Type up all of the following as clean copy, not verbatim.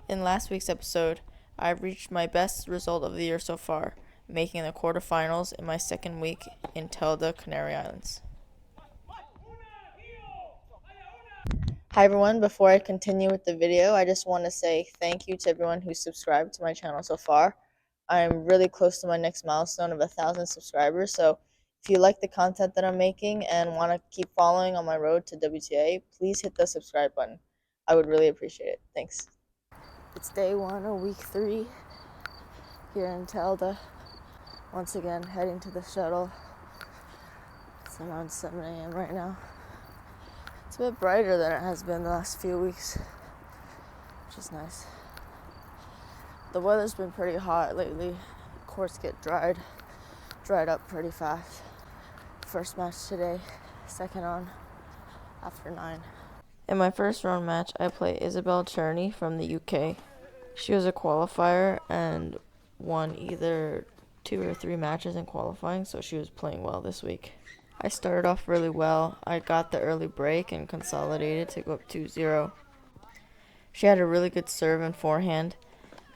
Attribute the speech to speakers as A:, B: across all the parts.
A: In last week's episode, I reached my best result of the year so far, making the quarterfinals in my second week in Telda, Canary Islands. Hi everyone, before I continue with the video, I just want to say thank you to everyone who's subscribed to my channel so far. I'm really close to my next milestone of 1,000 subscribers, so if you like the content that I'm making and want to keep following on my road to WTA, please hit the subscribe button. I would really appreciate it. Thanks. It's day 1 of week 3 here in Telda. Once again, heading to the shuttle. It's around 7 a.m. right now. It's a bit brighter than it has been the last few weeks, which is nice. The weather's been pretty hot lately. Courts get dried up pretty fast. First match today, second on after 9. In my first round match, I play Isabel Cherney from the UK. She was a qualifier and won either 2 or 3 matches in qualifying, so she was playing well this week. I started off really well. I got the early break and consolidated to go up 2-0. She had a really good serve and forehand.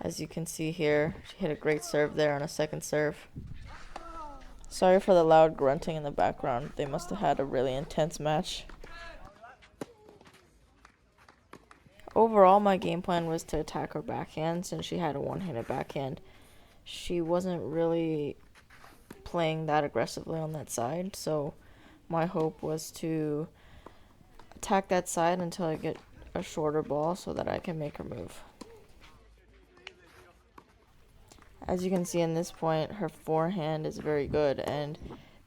A: As you can see here, she hit a great serve there on a second serve. Sorry for the loud grunting in the background. They must have had a really intense match. Overall, my game plan was to attack her backhand since she had a one-handed backhand. She wasn't really playing that aggressively on that side, so my hope was to attack that side until I get a shorter ball so that I can make her move. As you can see in this point, her forehand is very good, and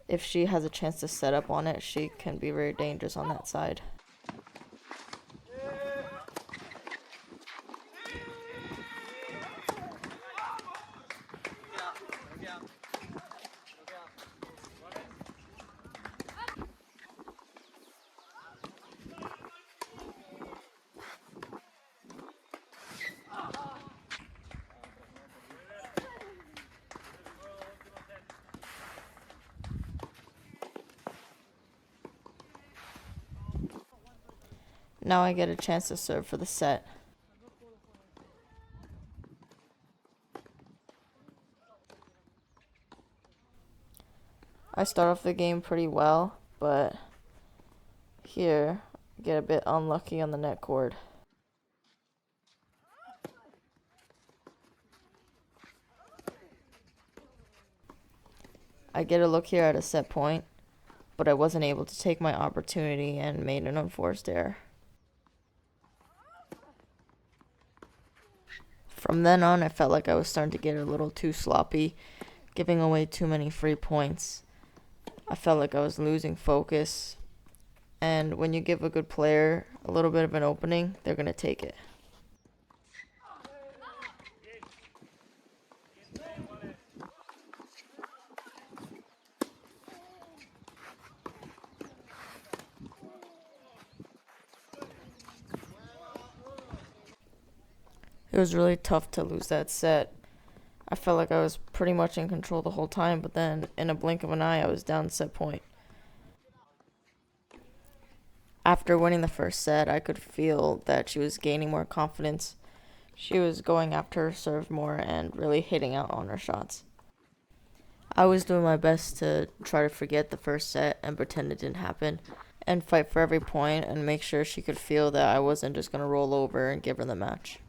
A: if she has a chance to set up on it, she can be very dangerous on that side. Now I get a chance to serve for the set. I start off the game pretty well, but here I get a bit unlucky on the net cord. I get a look here at a set point, but I wasn't able to take my opportunity and made an unforced error. From then on, I felt like I was starting to get a little too sloppy, giving away too many free points. I felt like I was losing focus, and when you give a good player a little bit of an opening, they're going to take it. It was really tough to lose that set. I felt like I was pretty much in control the whole time, but then in a blink of an eye, I was down set point. After winning the first set, I could feel that she was gaining more confidence. She was going after her serve more and really hitting out on her shots. I was doing my best to try to forget the first set and pretend it didn't happen, and fight for every point and make sure she could feel that I wasn't just going to roll over and give her the match.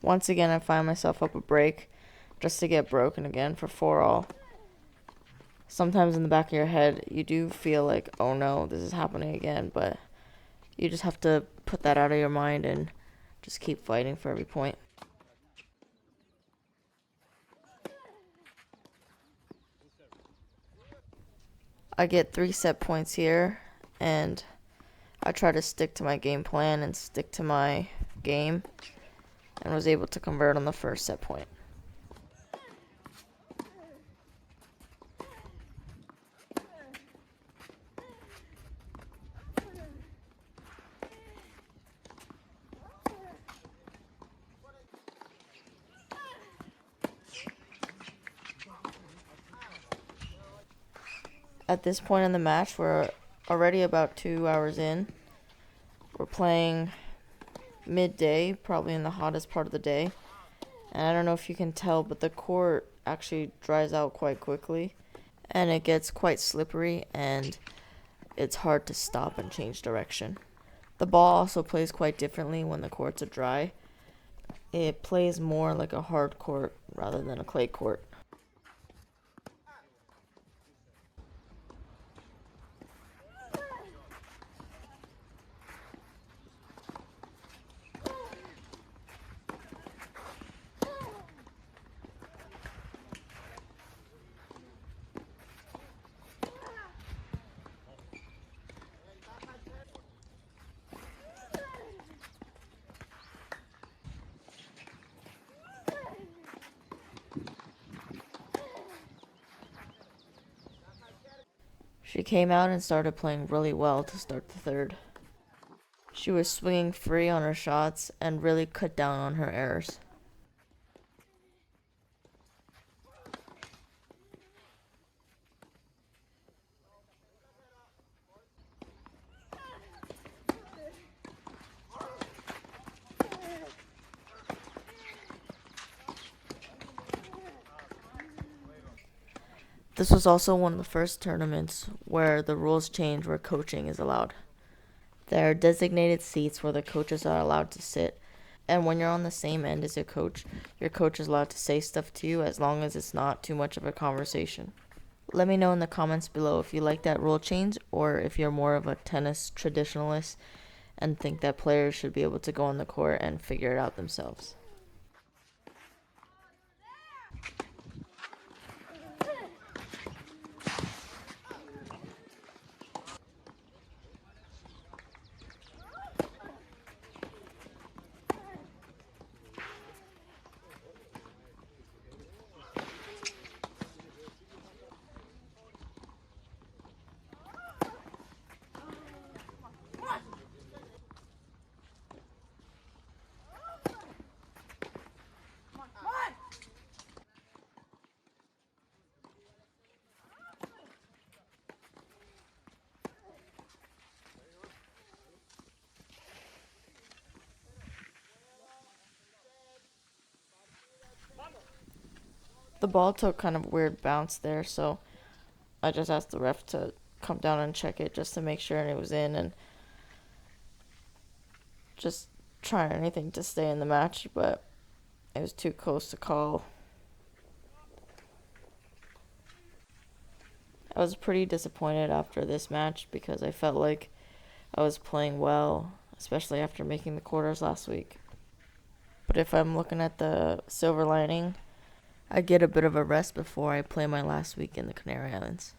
A: Once again, I find myself up a break just to get broken again for 4-all. Sometimes in the back of your head, you do feel like, oh no, this is happening again, but You just have to put that out of your mind and just keep fighting for every point. I get 3 set points here, and I try to stick to my game plan and stick to my game, and was able to convert on the first set point. At this point in the match, we're already about 2 hours in. We're playing midday, probably in the hottest part of the day. And I don't know if you can tell, but the court actually dries out quite quickly. And it gets quite slippery, and it's hard to stop and change direction. The ball also plays quite differently when the courts are dry. It plays more like a hard court rather than a clay court. She came out and started playing really well to start the third. She was swinging free on her shots and really cut down on her errors. This was also one of the first tournaments where the rules change where coaching is allowed. There are designated seats where the coaches are allowed to sit, and when you're on the same end as your coach is allowed to say stuff to you as long as it's not too much of a conversation. Let me know in the comments below if you like that rule change or if you're more of a tennis traditionalist and think that players should be able to go on the court and figure it out themselves. The ball took kind of a weird bounce there, so I just asked the ref to come down and check it just to make sure it was in and just trying anything to stay in the match, but it was too close to call. I was pretty disappointed after this match because I felt like I was playing well, especially after making the quarters last week. But if I'm looking at the silver lining, I get a bit of a rest before I play my last week in the Canary Islands.